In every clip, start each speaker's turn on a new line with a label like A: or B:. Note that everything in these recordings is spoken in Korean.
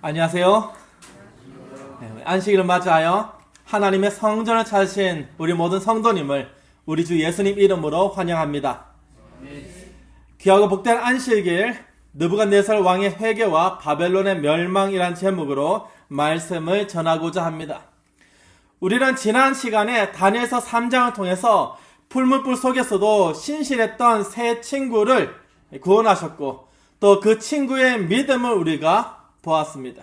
A: 안녕하세요. 안식일을 맞이하여 하나님의 성전을 찾으신 우리 모든 성도님을 우리 주 예수님 이름으로 환영합니다. 귀하고 복된 안식일, 느부갓네살 왕의 회개와 바벨론의 멸망이란 제목으로 말씀을 전하고자 합니다. 우리는 지난 시간에 다니엘서 3장을 통해서 풀무불 속에서도 신실했던 세 친구를 구원하셨고 또 그 친구의 믿음을 우리가 보았습니다.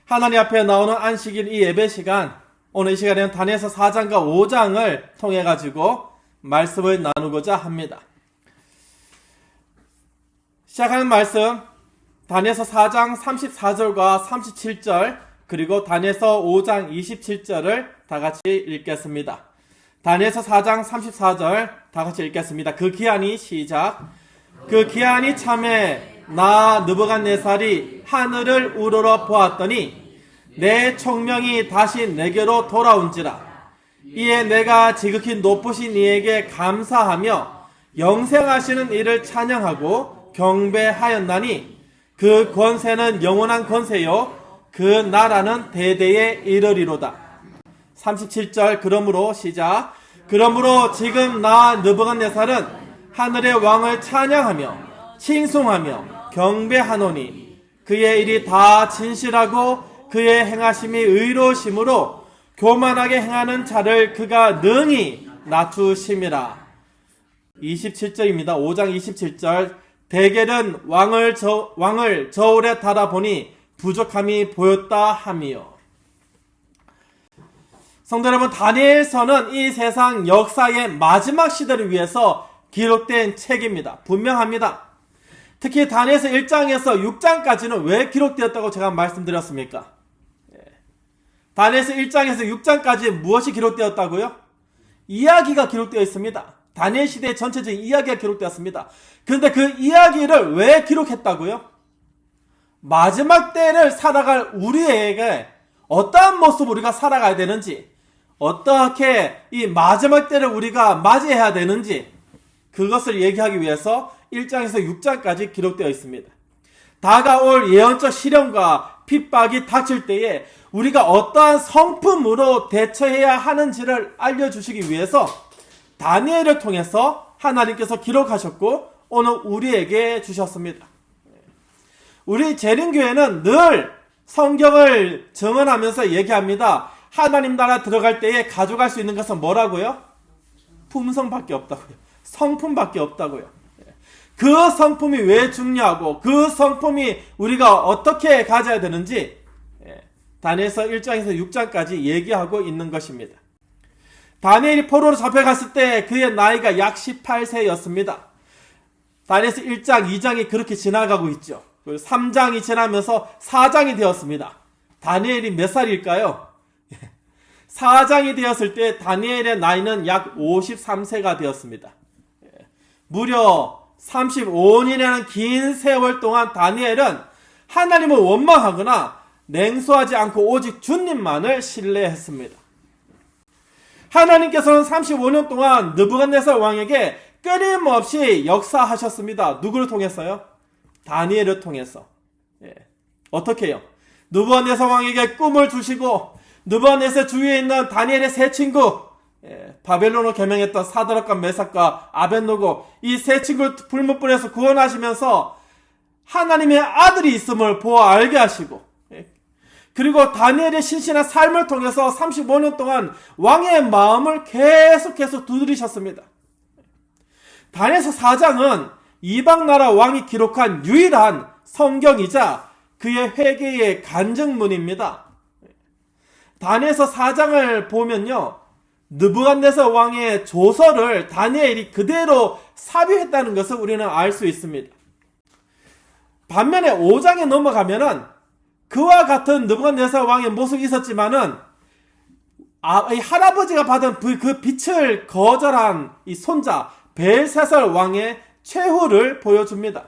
A: 하나님 앞에 나오는 안식일 이 예배 시간, 오늘 이 시간에는 다니엘서 4장과 5장을 통해 가지고 말씀을 나누고자 합니다. 시작하는 말씀, 다니엘서 4장 34절과 37절 그리고 다니엘서 5장 27절을 다 같이 읽겠습니다. 다니엘서 4장 34절 다 같이 읽겠습니다. 그 기한이 시작. 그 기한이 참에 나 느부갓네살이 하늘을 우러러 보았더니 내 총명이 다시 내게로 돌아온지라. 이에 내가 지극히 높으신 이에게 감사하며 영생하시는 이를 찬양하고 경배하였나니 그 권세는 영원한 권세요 그 나라는 대대에 이르리로다. 37절 그러므로 시작. 그러므로 지금 나 느부갓네살은 하늘의 왕을 찬양하며 칭송하며 경배하노니 그의 일이 다 진실하고 그의 행하심이 의로우심으로 교만하게 행하는 자를 그가 능히 낮추심이라. 27절입니다. 5장 27절 대겔은 왕을 저울에 달아보니 부족함이 보였다 하미요. 성도 여러분, 다니엘서는 이 세상 역사의 마지막 시대를 위해서 기록된 책입니다. 분명합니다. 특히 다니엘서 1장에서 6장까지는 왜 기록되었다고 제가 말씀드렸습니까? 다니엘서 1장에서 6장까지 무엇이 기록되었다고요? 이야기가 기록되어 있습니다. 다니엘 시대의 전체적인 이야기가 기록되었습니다. 그런데 그 이야기를 왜 기록했다고요? 마지막 때를 살아갈 우리에게 어떠한 모습으로 우리가 살아가야 되는지, 어떻게 이 마지막 때를 우리가 맞이해야 되는지 그것을 얘기하기 위해서 1장에서 6장까지 기록되어 있습니다. 다가올 예언적 시련과 핍박이 닥칠 때에 우리가 어떠한 성품으로 대처해야 하는지를 알려주시기 위해서 다니엘을 통해서 하나님께서 기록하셨고 오늘 우리에게 주셨습니다. 우리 재림교회는 늘 성경을 증언하면서 얘기합니다. 하나님 나라 들어갈 때에 가져갈 수 있는 것은 뭐라고요? 품성밖에 없다고요. 성품밖에 없다고요. 그 성품이 왜 중요하고 그 성품이 우리가 어떻게 가져야 되는지 다니엘서 1장에서 6장까지 얘기하고 있는 것입니다. 다니엘이 포로로 잡혀갔을 때 그의 나이가 약 18세였습니다. 다니엘서 1장, 2장이 그렇게 지나가고 있죠. 그리고 3장이 지나면서 4장이 되었습니다. 다니엘이 몇 살일까요? 4장이 되었을 때 다니엘의 나이는 약 53세가 되었습니다. 무려 35년이라는 긴 세월 동안 다니엘은 하나님을 원망하거나 냉소하지 않고 오직 주님만을 신뢰했습니다. 하나님께서는 35년 동안 느부갓네살 왕에게 끊임없이 역사하셨습니다. 누구를 통해서요? 다니엘을 통해서. 어떻게 해요? 느부갓네살 왕에게 꿈을 주시고 느부갓네살 주위에 있는 다니엘의 세 친구, 바벨론을 개명했던 사드락과 메삭과 아벳노고 이 세 친구를 불못불에서 구원하시면서 하나님의 아들이 있음을 보아 알게 하시고 그리고 다니엘의 신실한 삶을 통해서 35년 동안 왕의 마음을 계속해서 두드리셨습니다. 다니엘서 4장은 이방나라 왕이 기록한 유일한 성경이자 그의 회개의 간증문입니다. 다니엘서 4장을 보면요, 느부갓네살 왕의 조서를 다니엘이 그대로 삽입했다는 것을 우리는 알 수 있습니다. 반면에 5장에 넘어가면은 그와 같은 느부갓네살 왕의 모습이 있었지만은 이 할아버지가 받은 그 빛을 거절한 이 손자 벨사살 왕의 최후를 보여줍니다.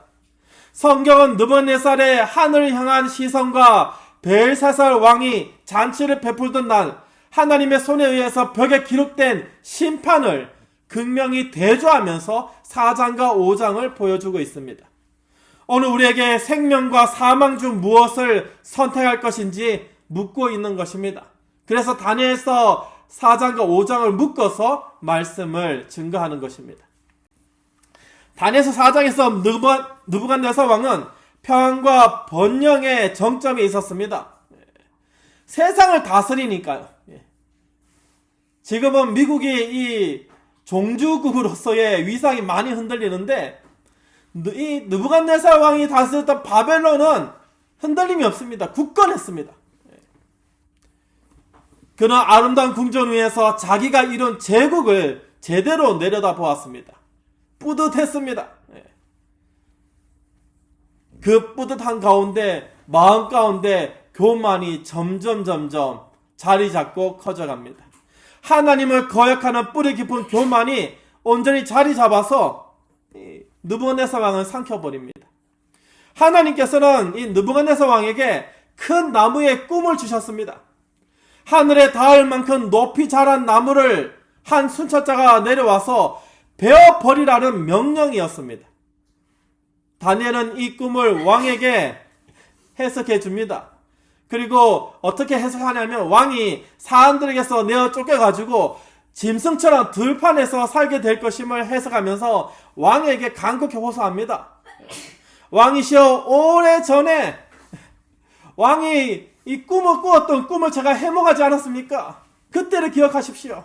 A: 성경은 느부갓네살의 하늘을 향한 시선과 벨사살 왕이 잔치를 베풀던 날 하나님의 손에 의해서 벽에 기록된 심판을 극명히 대조하면서 4장과 5장을 보여주고 있습니다. 오늘 우리에게 생명과 사망 중 무엇을 선택할 것인지 묻고 있는 것입니다. 그래서 다니엘서 4장과 5장을 묶어서 말씀을 증거하는 것입니다. 다니엘서 4장에서 느부갓네살 왕은 평안과 번영의 정점에 있었습니다. 세상을 다스리니까요. 지금은 미국이 이 종주국으로서의 위상이 많이 흔들리는데 이 느부갓네살 왕이 다스렸던 바벨론은 흔들림이 없습니다. 굳건했습니다. 그는 아름다운 궁전 위에서 자기가 이룬 제국을 제대로 내려다보았습니다. 뿌듯했습니다. 그 뿌듯한 가운데 마음 가운데 교만이 점점 자리 잡고 커져갑니다. 하나님을 거역하는 뿌리 깊은 교만이 온전히 자리 잡아서 느부갓네살 왕을 삼켜버립니다. 하나님께서는 이 느부갓네살 왕에게 큰 나무의 꿈을 주셨습니다. 하늘에 닿을 만큼 높이 자란 나무를 한 순찰자가 내려와서 베어버리라는 명령이었습니다. 다니엘은 이 꿈을 왕에게 해석해 줍니다. 그리고 어떻게 해석하냐면 왕이 사람들에게서 내어 쫓겨가지고 짐승처럼 들판에서 살게 될 것임을 해석하면서 왕에게 간곡히 호소합니다. 왕이시여, 오래전에 왕이 이 꿈을 꾸었던 꿈을 제가 해몽하지 않았습니까? 그때를 기억하십시오.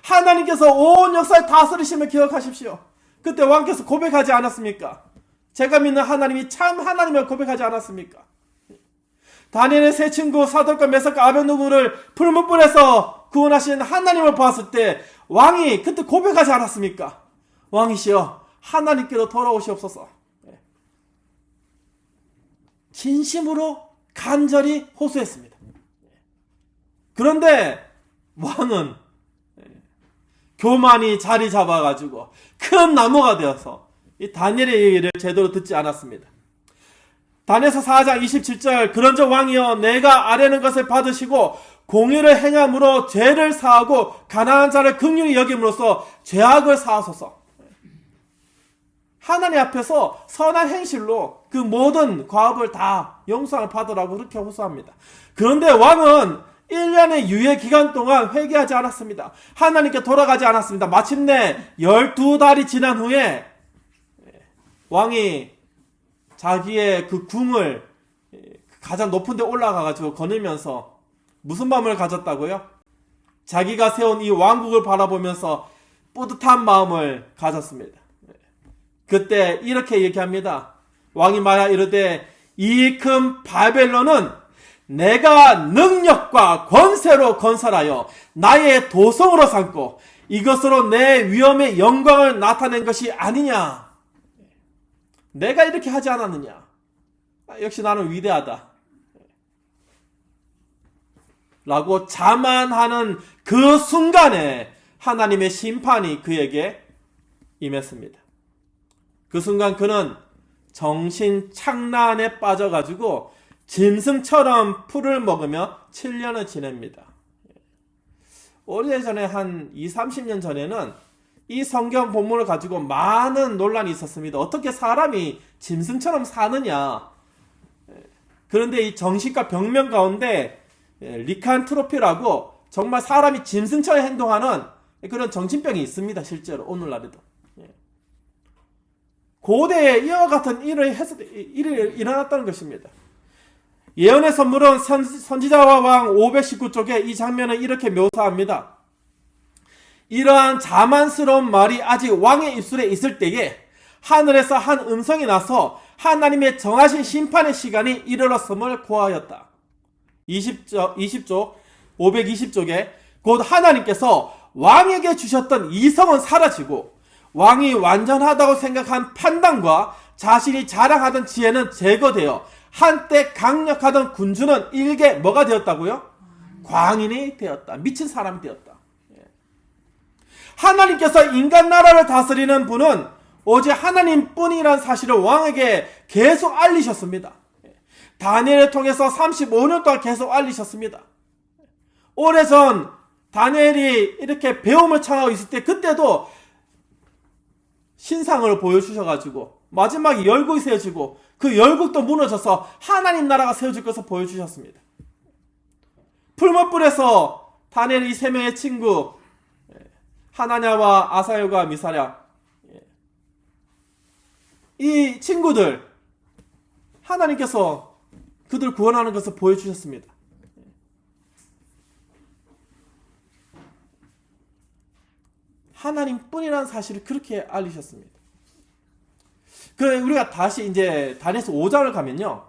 A: 하나님께서 온 역사를 다스리심을 기억하십시오. 그때 왕께서 고백하지 않았습니까? 제가 믿는 하나님이 참 하나님을 고백하지 않았습니까? 다니엘의 세 친구 사돌과 메삭과 아벤누고를 풀무불에서 구원하신 하나님을 보았을 때 왕이 그때 고백하지 않았습니까? 왕이시여, 하나님께로 돌아오시옵소서. 진심으로 간절히 호소했습니다. 그런데 왕은 교만이 자리 잡아가지고 큰 나무가 되어서 이 다니엘의 얘기를 제대로 듣지 않았습니다. 다니엘서 4장 27절, 그런즉 왕이여, 내가 아뢰는 것을 받으시고 공의를 행함으로 죄를 사하고 가난한 자를 긍휼히 여김으로써 죄악을 사하소서. 하나님 앞에서 선한 행실로 그 모든 과업을 다 용서를 받으라고 그렇게 호소합니다. 그런데 왕은 1년의 유예 기간 동안 회개하지 않았습니다. 하나님께 돌아가지 않았습니다. 마침내 12달이 지난 후에 왕이 자기의 그 궁을 가장 높은 데 올라가가지고 거닐면서 무슨 마음을 가졌다고요? 자기가 세운 이 왕국을 바라보면서 뿌듯한 마음을 가졌습니다. 그때 이렇게 얘기합니다. 왕이 말하 이르되, 이 큰 바벨론은 내가 능력과 권세로 건설하여 나의 도성으로 삼고 이것으로 내 위엄의 영광을 나타낸 것이 아니냐. 내가 이렇게 하지 않았느냐. 역시 나는 위대하다. 라고 자만하는 그 순간에 하나님의 심판이 그에게 임했습니다. 그 순간 그는 정신착란에 빠져가지고 짐승처럼 풀을 먹으며 7년을 지냅니다. 오래전에 한 20-30년 전에는 이 성경 본문을 가지고 많은 논란이 있었습니다. 어떻게 사람이 짐승처럼 사느냐. 그런데 이 정신과 병명 가운데 리칸트로피라고 정말 사람이 짐승처럼 행동하는 그런 정신병이 있습니다. 실제로 오늘날에도. 고대에 이와 같은 일이 일어났다는 것입니다. 예언의 선물은 선지자와 왕 519쪽에 이 장면을 이렇게 묘사합니다. 이러한 자만스러운 말이 아직 왕의 입술에 있을 때에 하늘에서 한 음성이 나서 하나님의 정하신 심판의 시간이 이르렀음을 고하였다. 20쪽 520쪽에 곧 하나님께서 왕에게 주셨던 이성은 사라지고 왕이 완전하다고 생각한 판단과 자신이 자랑하던 지혜는 제거되어 한때 강력하던 군주는 일개 뭐가 되었다고요? 광인이 되었다. 미친 사람이 되었다. 하나님께서 인간 나라를 다스리는 분은 오직 하나님뿐이라는 사실을 왕에게 계속 알리셨습니다. 다니엘을 통해서 35년 동안 계속 알리셨습니다. 오래전 다니엘이 이렇게 배움을 청하고 있을 때 그때도 신상을 보여주셔가지고 마지막에 열고 있어지고 그 열국도 무너져서 하나님 나라가 세워질 것을 보여주셨습니다. 풀무불에서 다니엘 이 세 명의 친구 하나냐와 아사엘과 미사랴, 이 친구들 하나님께서 그들 구원하는 것을 보여주셨습니다. 하나님뿐이라는 사실을 그렇게 알리셨습니다. 그래 우리가 다시 이제 다니엘서 5장을 가면요,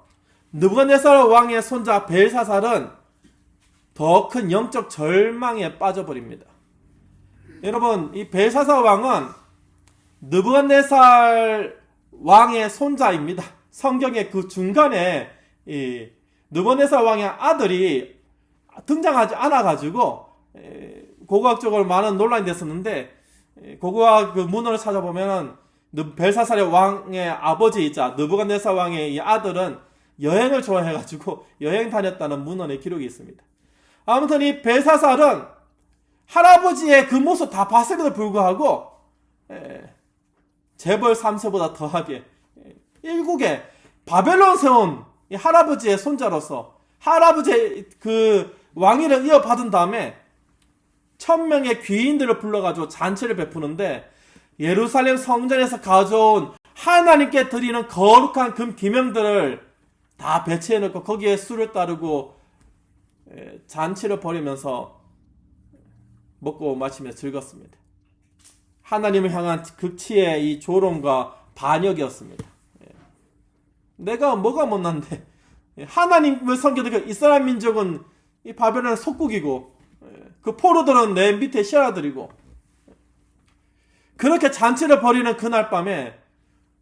A: 느부갓네살 왕의 손자 벨사살은 더 큰 영적 절망에 빠져버립니다. 여러분, 이 벨사살 왕은 느부갓네살 왕의 손자입니다. 성경의 그 중간에 이 느부갓네살 왕의 아들이 등장하지 않아가지고 고고학적으로 많은 논란이 됐었는데, 고고학 그 문헌을 찾아보면 벨사살의 왕의 아버지이자 느부갓네살 왕의 이 아들은 여행을 좋아해가지고 여행 다녔다는 문헌의 기록이 있습니다. 아무튼 이 벨사살은 할아버지의 그 모습 다 봤음에도 불구하고 재벌 3세보다 더하게 일국에 바벨론 세운 이 할아버지의 손자로서 할아버지의 그 왕위를 이어받은 다음에 1000명의 귀인들을 불러가지고 잔치를 베푸는데, 예루살렘 성전에서 가져온 하나님께 드리는 거룩한 금 기명들을 다 배치해놓고 거기에 술을 따르고 잔치를 벌이면서 먹고 마시며 즐겼습니다. 하나님을 향한 극치의 이 조롱과 반역이었습니다. 내가 뭐가 못난데, 하나님을 섬기는 그 이스라엘 민족은 이 바벨론의 속국이고 그 포로들은 내 밑에 시아들이고, 그렇게 잔치를 벌이는 그날 밤에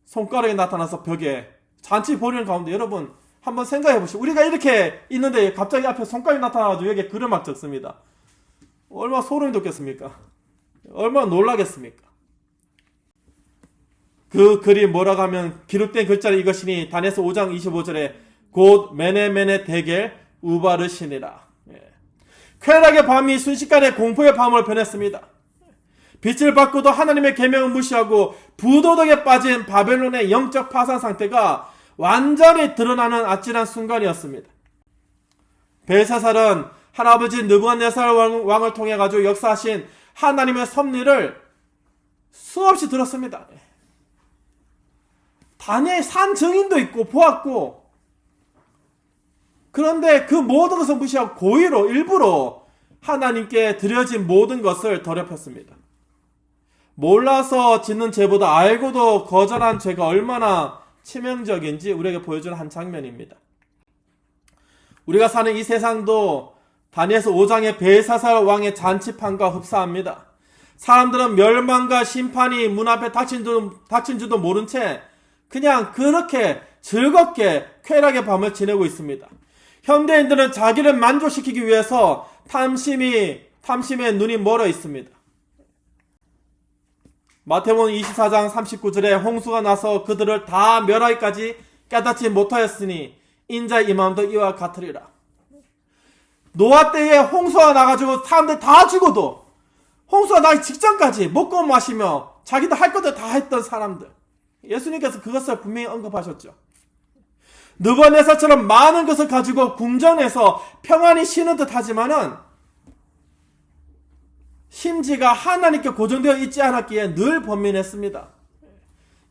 A: 손가락이 나타나서 벽에 잔치 벌이는 가운데, 여러분 한번 생각해 보시죠. 우리가 이렇게 있는데 갑자기 앞에 손가락이 나타나가지고 여기에 글을 막 적습니다. 얼마나 소름이 돋겠습니까? 얼마나 놀라겠습니까? 그 글이 뭐라고 하면, 기록된 글자는 이것이니 다니엘서 5장 25절에 곧 메네메네 데겔 우바르시니라. 쾌락의 밤이 순식간에 공포의 밤으로 변했습니다. 빛을 받고도 하나님의 계명을 무시하고 부도덕에 빠진 바벨론의 영적 파산 상태가 완전히 드러나는 아찔한 순간이었습니다. 벨사살은 할아버지 느부갓네살 왕을 통해 가지고 역사하신 하나님의 섭리를 수없이 들었습니다. 다니엘 산 증인도 있고 보았고, 그런데 그 모든 것을 무시하고 고의로 일부러 하나님께 드려진 모든 것을 더럽혔습니다. 몰라서 짓는 죄보다 알고도 거절한 죄가 얼마나 치명적인지 우리에게 보여주는 한 장면입니다. 우리가 사는 이 세상도 다니엘서 5장의 벨사살 왕의 잔치판과 흡사합니다. 사람들은 멸망과 심판이 문 앞에 닥친 줄도 모른 채 그냥 그렇게 즐겁게 쾌락의 밤을 지내고 있습니다. 현대인들은 자기를 만족시키기 위해서 탐심에 눈이 멀어 있습니다. 마태복음 24장 39절에 홍수가 나서 그들을 다 멸하기까지 깨닫지 못하였으니 인자의 임함도 이와 같으리라. 노아 때에 홍수가 나가지고 사람들 다 죽어도 홍수가 나기 직전까지 먹고 마시며 자기도 할 것들 다 했던 사람들, 예수님께서 그것을 분명히 언급하셨죠. 느부갓네살처럼 많은 것을 가지고 궁전에서 평안히 쉬는 듯 하지만은 심지가 하나님께 고정되어 있지 않았기에 늘 번민했습니다.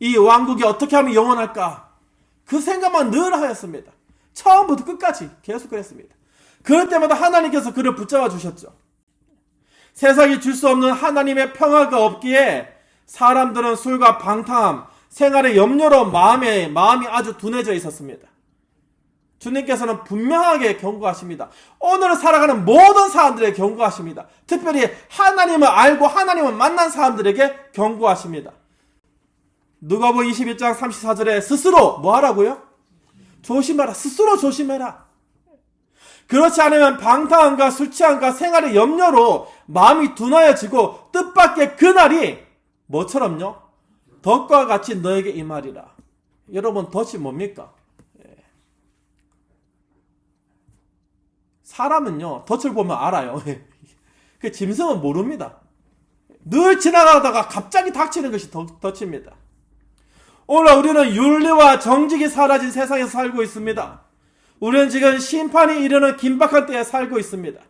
A: 이 왕국이 어떻게 하면 영원할까? 그 생각만 늘 하였습니다. 처음부터 끝까지 계속 그랬습니다. 그럴 때마다 하나님께서 그를 붙잡아 주셨죠. 세상이 줄 수 없는 하나님의 평화가 없기에 사람들은 술과 방탕함, 생활의 염려로 마음이 아주 둔해져 있었습니다. 주님께서는 분명하게 경고하십니다. 오늘을 살아가는 모든 사람들에게 경고하십니다. 특별히 하나님을 알고 하나님을 만난 사람들에게 경고하십니다. 누가복음 21장 34절에 스스로 뭐 하라고요? 조심하라. 스스로 조심해라. 그렇지 않으면 방탕함과 술 취함과 생활의 염려로 마음이 둔하여지고 뜻밖의 그날이 뭐처럼요? 덫과 같이 너에게 임하리라. 여러분, 덫이 뭡니까? 사람은요, 덫을 보면 알아요. 그 짐승은 모릅니다. 늘 지나가다가 갑자기 닥치는 것이 덫입니다. 오늘 우리는 윤리와 정직이 사라진 세상에서 살고 있습니다. 우리는 지금 심판이 이르는 긴박한 때에 살고 있습니다.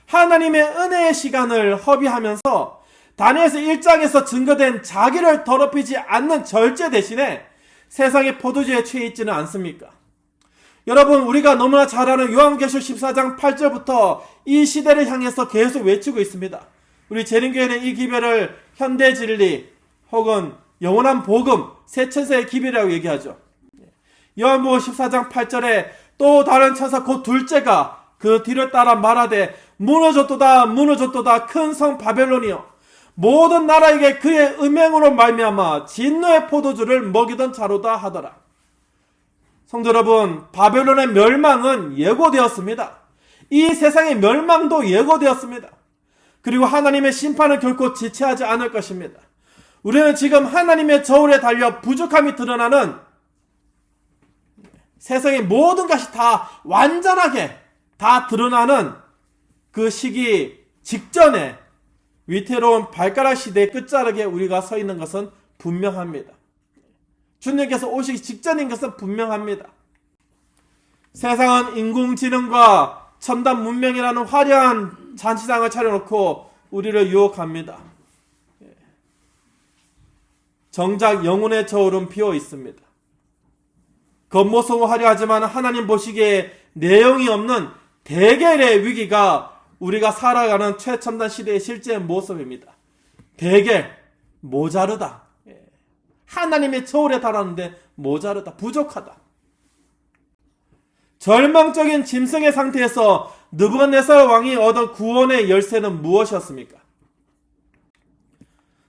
A: 하나님의 은혜의 시간을 허비하면서 다니엘서 1장에서 증거된 자기를 더럽히지 않는 절제 대신에 세상의 포도주에 취해 있지는 않습니까? 여러분, 우리가 너무나 잘 아는 요한계시록 14장 8절부터 이 시대를 향해서 계속 외치고 있습니다. 우리 재림교회는 이 기별을 현대진리 혹은 영원한 복음, 새천사의 기별이라고 얘기하죠. 요한복음 14장 8절에 또 다른 천사 곧 둘째가 그 뒤를 따라 말하되 무너졌도다 무너졌도다 큰 성 바벨론이여 모든 나라에게 그의 음행으로 말미암아 진노의 포도주를 먹이던 자로다 하더라. 성도 여러분, 바벨론의 멸망은 예고되었습니다. 이 세상의 멸망도 예고되었습니다. 그리고 하나님의 심판은 결코 지체하지 않을 것입니다. 우리는 지금 하나님의 저울에 달려 부족함이 드러나는 세상의 모든 것이 다 완전하게 다 드러나는 그 시기 직전에 위태로운 발가락 시대의 끝자락에 우리가 서 있는 것은 분명합니다. 주님께서 오시기 직전인 것은 분명합니다. 세상은 인공지능과 첨단 문명이라는 화려한 잔치상을 차려놓고 우리를 유혹합니다. 정작 영혼의 저울은 비어 있습니다. 겉모습은 화려하지만 하나님 보시기에 내용이 없는 대결의 위기가 우리가 살아가는 최첨단 시대의 실제 모습입니다. 대결, 모자르다. 하나님의 저울에 달았는데 모자르다, 부족하다. 절망적인 짐승의 상태에서 느부갓네살 왕이 얻은 구원의 열쇠는 무엇이었습니까?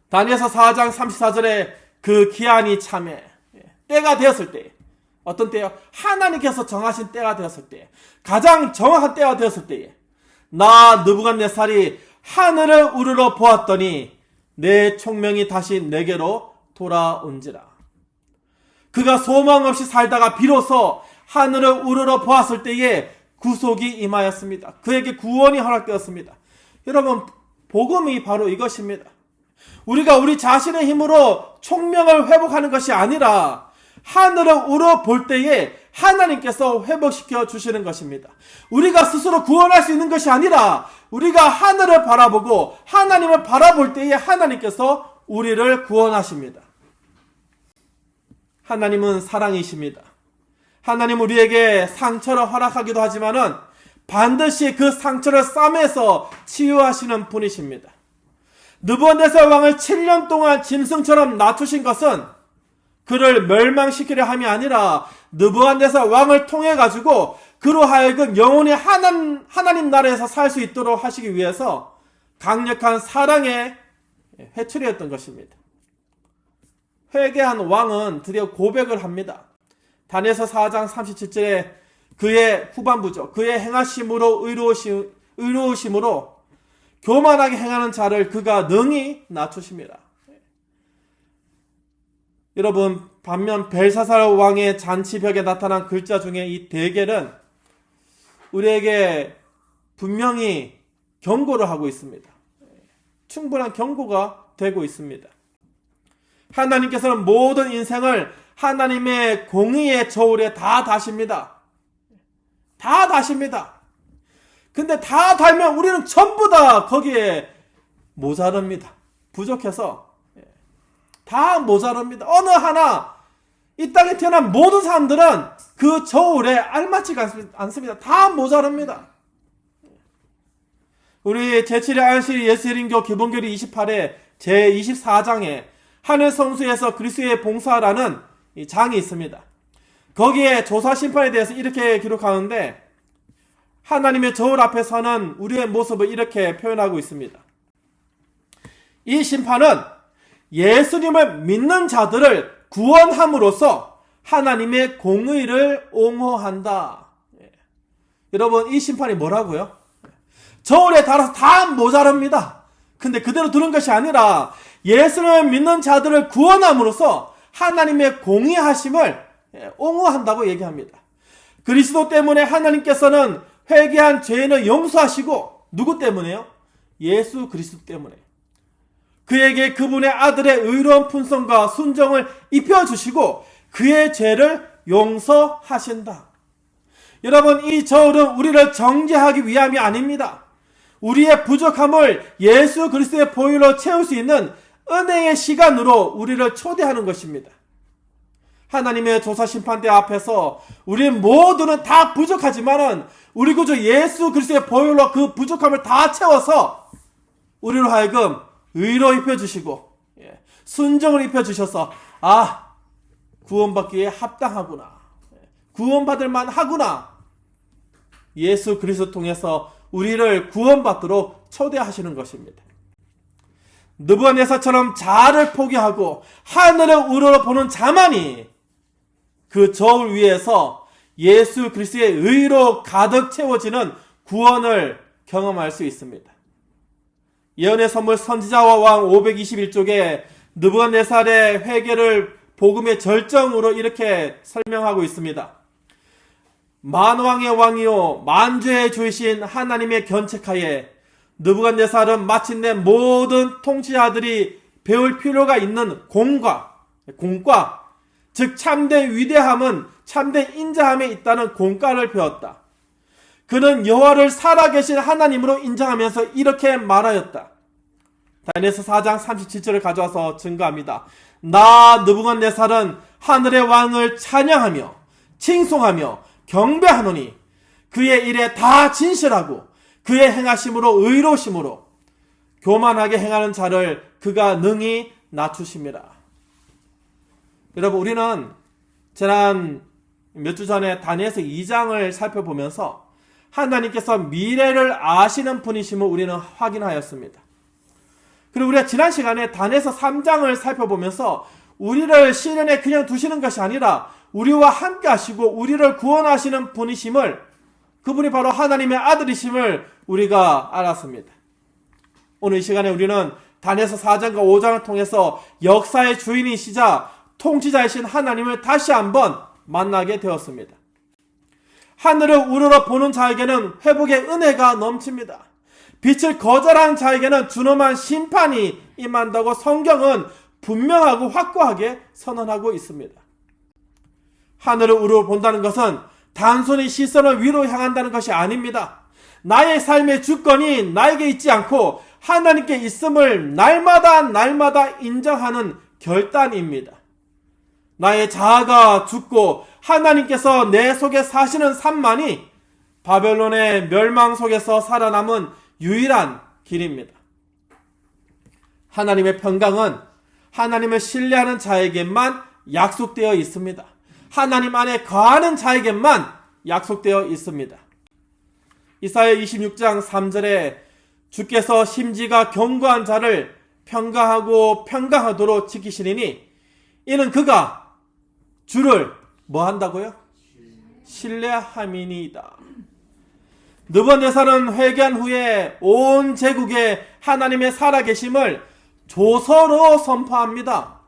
A: 다니엘서 4장 34절에 그 기한이 참에 때가 되었을 때, 어떤 때요? 하나님께서 정하신 때가 되었을 때, 가장 정확한 때가 되었을 때에 나 느부갓네살이 하늘을 우러러 보았더니 내 총명이 다시 내게로 돌아온지라. 그가 소망 없이 살다가 비로소 하늘을 우러러 보았을 때에 구속이 임하였습니다. 그에게 구원이 허락되었습니다. 여러분, 복음이 바로 이것입니다. 우리가 우리 자신의 힘으로 총명을 회복하는 것이 아니라 하늘을 우러 볼 때에 하나님께서 회복시켜 주시는 것입니다. 우리가 스스로 구원할 수 있는 것이 아니라 우리가 하늘을 바라보고 하나님을 바라볼 때에 하나님께서 우리를 구원하십니다. 하나님은 사랑이십니다. 하나님 우리에게 상처를 허락하기도 하지만은 반드시 그 상처를 싸매서 치유하시는 분이십니다. 느부갓네살 왕을 7년 동안 짐승처럼 낮추신 것은 그를 멸망시키려 함이 아니라 느부갓네살 왕을 통해 가지고 그로 하여금 영원히 하나님 나라에서 살 수 있도록 하시기 위해서 강력한 사랑의 회초리였던 것입니다. 회개한 왕은 드디어 고백을 합니다. 다니엘서 4장 37절에 그의 후반부죠. 그의 행하심으로 의로우심으로 교만하게 행하는 자를 그가 능히 낮추십니다. 여러분, 반면 벨사살 왕의 잔치벽에 나타난 글자 중에 이 대겔은 우리에게 분명히 경고를 하고 있습니다. 충분한 경고가 되고 있습니다. 하나님께서는 모든 인생을 하나님의 공의의 저울에 다 다십니다. 다 다십니다. 근데 다 달면 우리는 전부 다 거기에 모자릅니다. 부족해서 다 모자릅니다. 어느 하나 이 땅에 태어난 모든 사람들은 그 저울에 알맞지가 않습니다. 다 모자릅니다. 우리 제7회 안식 예수님교 기본교리 28회 제24장에 하늘 성수에서 그리스도의 봉사라는 이 장이 있습니다. 거기에 조사 심판에 대해서 이렇게 기록하는데 하나님의 저울 앞에 서는 우리의 모습을 이렇게 표현하고 있습니다. 이 심판은 예수님을 믿는 자들을 구원함으로써 하나님의 공의를 옹호한다. 여러분, 이 심판이 뭐라고요? 저울에 달아서 다 모자랍니다. 근데 그대로 두는 것이 아니라 예수님을 믿는 자들을 구원함으로써 하나님의 공의하심을 옹호한다고 얘기합니다. 그리스도 때문에 하나님께서는 회개한 죄인을 용서하시고 누구 때문에요? 예수 그리스도 때문에. 그에게 그분의 아들의 의로운 품성과 순정을 입혀주시고 그의 죄를 용서하신다. 여러분, 이 저울은 우리를 정죄하기 위함이 아닙니다. 우리의 부족함을 예수 그리스도의 보혈로 채울 수 있는 은혜의 시간으로 우리를 초대하는 것입니다. 하나님의 조사 심판대 앞에서 우리 모두는 다 부족하지만은 우리 구주 예수 그리스도의 보혈로 그 부족함을 다 채워서 우리로 하여금 의로 입혀주시고 순정을 입혀주셔서 구원받기에 합당하구나, 구원받을 만하구나, 예수 그리스도 통해서 우리를 구원받도록 초대하시는 것입니다. 느부갓네살처럼 자아를 포기하고 하늘을 우러러보는 자만이 그 저울 위에서 예수 그리스도의 의로 가득 채워지는 구원을 경험할 수 있습니다. 예언의 선물 선지자와 왕 521쪽에 느부갓네살의 회개를 복음의 절정으로 이렇게 설명하고 있습니다. 만왕의 왕이요 만주의 주이신 하나님의 견책하에 느부갓네살은 마침내 모든 통치자들이 배울 필요가 있는 공과 즉 참된 위대함은 참된 인자함에 있다는 공과를 배웠다. 그는 여호와를 살아계신 하나님으로 인정하면서 이렇게 말하였다. 다니엘서 4장 37절을 가져와서 증거합니다. 나 느부갓네살은 하늘의 왕을 찬양하며 칭송하며 경배하노니 그의 일에 다 진실하고 그의 행하심으로 의로우심으로 교만하게 행하는 자를 그가 능히 낮추심이라. 여러분, 우리는 지난 몇 주 전에 다니엘서 2장을 살펴보면서 하나님께서 미래를 아시는 분이심을 우리는 확인하였습니다. 그리고 우리가 지난 시간에 다니엘서 3장을 살펴보면서 우리를 시련에 그냥 두시는 것이 아니라 우리와 함께 하시고 우리를 구원하시는 분이심을, 그분이 바로 하나님의 아들이심을 우리가 알았습니다. 오늘 이 시간에 우리는 다니엘서 4장과 5장을 통해서 역사의 주인이시자 통치자이신 하나님을 다시 한번 만나게 되었습니다. 하늘을 우러러 보는 자에게는 회복의 은혜가 넘칩니다. 빛을 거절한 자에게는 준엄한 심판이 임한다고 성경은 분명하고 확고하게 선언하고 있습니다. 하늘을 우러러 본다는 것은 단순히 시선을 위로 향한다는 것이 아닙니다. 나의 삶의 주권이 나에게 있지 않고 하나님께 있음을 날마다 인정하는 결단입니다. 나의 자아가 죽고 하나님께서 내 속에 사시는 삶만이 바벨론의 멸망 속에서 살아남은 유일한 길입니다. 하나님의 평강은 하나님을 신뢰하는 자에게만 약속되어 있습니다. 하나님 안에 거하는 자에게만 약속되어 있습니다. 이사야 26장 3절에 주께서 심지가 견고한 자를 평강하도록 지키시리니 이는 그가 주를 뭐 한다고요? 신뢰함이니이다. 느부갓네살은 회개한 후에 온 제국에 하나님의 살아계심을 조서로 선포합니다.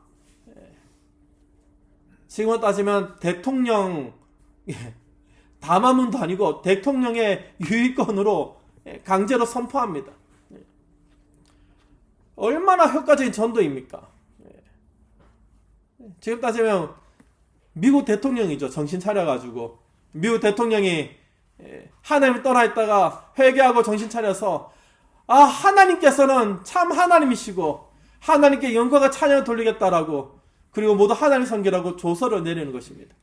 A: 지금으로 따지면 대통령 담화문도 아니고 대통령의 유의권으로 강제로 선포합니다. 얼마나 효과적인 전도입니까? 지금 따지면 미국 대통령이죠. 정신 차려가지고 미국 대통령이 하나님을 떠나 있다가 회개하고 정신 차려서 하나님께서는 참 하나님이시고 하나님께 영광과 찬양을 돌리겠다라고, 그리고 모두 하나님 섬기라고 조서를 내리는 것입니다.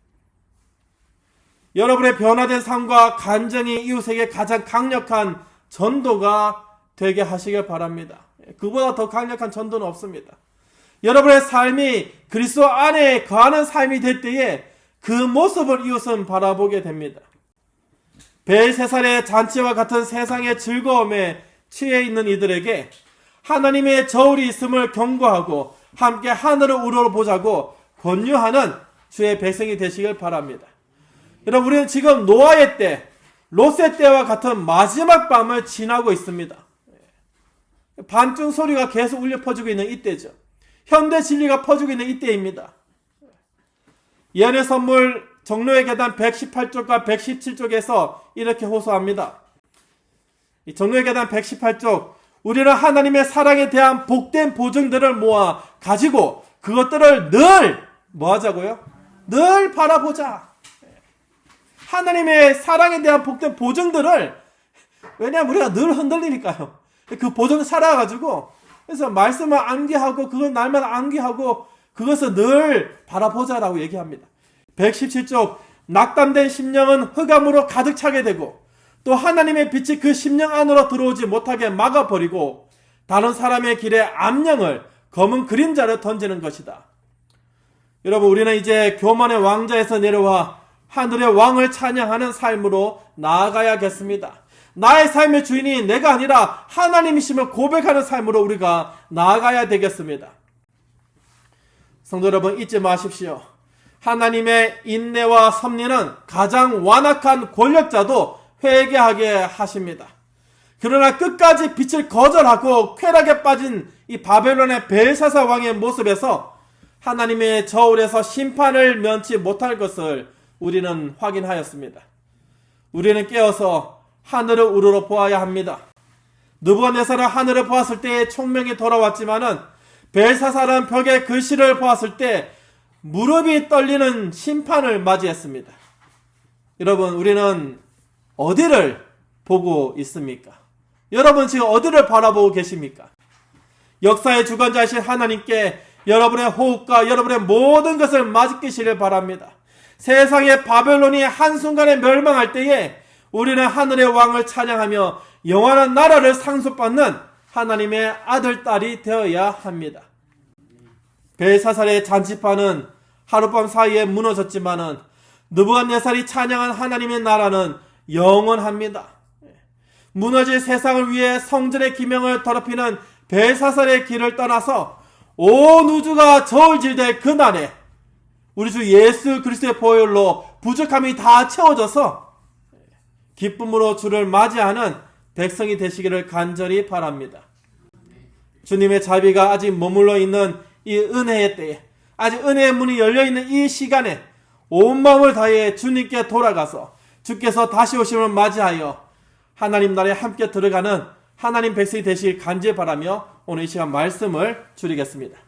A: 여러분의 변화된 삶과 간증이 이웃에게 가장 강력한 전도가 되게 하시길 바랍니다. 그보다 더 강력한 전도는 없습니다. 여러분의 삶이 그리스도 안에 거하는 삶이 될 때에 그 모습을 이웃은 바라보게 됩니다. 벨세살의 잔치와 같은 세상의 즐거움에 취해 있는 이들에게 하나님의 저울이 있음을 경고하고 함께 하늘을 우러러보자고 권유하는 주의 백성이 되시길 바랍니다. 여러분, 우리는 지금 노아의 때, 롯의 때와 같은 마지막 밤을 지나고 있습니다. 반중 소리가 계속 울려 퍼지고 있는 이때죠. 현대 진리가 퍼지고 있는 이때입니다. 예언의 선물 정로의 계단 118쪽과 117쪽에서 이렇게 호소합니다. 이 정로의 계단 118쪽, 우리는 하나님의 사랑에 대한 복된 보증들을 모아 가지고 그것들을 늘 뭐 하자고요? 늘 바라보자. 하나님의 사랑에 대한 복된 보증들을, 왜냐하면 우리가 늘 흔들리니까요. 그 보증 살아가지고, 그래서 말씀을 암기하고 그걸 날마다 암기하고 그것을 늘 바라보자라고 얘기합니다. 117쪽 낙담된 심령은 흑암으로 가득 차게 되고 또 하나님의 빛이 그 심령 안으로 들어오지 못하게 막아버리고 다른 사람의 길에 암령을 검은 그림자를 던지는 것이다. 여러분, 우리는 이제 교만의 왕자에서 내려와 하늘의 왕을 찬양하는 삶으로 나아가야겠습니다. 나의 삶의 주인이 내가 아니라 하나님이심을 고백하는 삶으로 우리가 나아가야 되겠습니다. 성도 여러분, 잊지 마십시오. 하나님의 인내와 섭리는 가장 완악한 권력자도 회개하게 하십니다. 그러나 끝까지 빛을 거절하고 쾌락에 빠진 이 바벨론의 벨사사 왕의 모습에서 하나님의 저울에서 심판을 면치 못할 것을 우리는 확인하였습니다. 우리는 깨어서 하늘을 우러러 보아야 합니다. 느부갓네살은 하늘을 보았을 때 총명이 돌아왔지만은 벨사살은 벽에 글씨를 보았을 때 무릎이 떨리는 심판을 맞이했습니다. 여러분, 우리는 어디를 보고 있습니까? 여러분 지금 어디를 바라보고 계십니까? 역사의 주관자이신 하나님께 여러분의 호흡과 여러분의 모든 것을 맡기시길 바랍니다. 세상의 바벨론이 한순간에 멸망할 때에 우리는 하늘의 왕을 찬양하며 영원한 나라를 상속받는 하나님의 아들, 딸이 되어야 합니다. 벨사살의 잔치판은 하룻밤 사이에 무너졌지만은 느부갓네살이 찬양한 하나님의 나라는 영원합니다. 무너질 세상을 위해 성전의 기명을 더럽히는 벨사살의 길을 떠나서 온 우주가 저울질될 그날에 우리 주 예수 그리스도의 보혈로 부족함이 다 채워져서 기쁨으로 주를 맞이하는 백성이 되시기를 간절히 바랍니다. 주님의 자비가 아직 머물러 있는 이 은혜의 때에, 아직 은혜의 문이 열려있는 이 시간에 온 마음을 다해 주님께 돌아가서 주께서 다시 오심을 맞이하여 하나님 나라에 함께 들어가는 하나님 백성이 되시길 간절히 바라며 오늘 이 시간 말씀을 줄이겠습니다.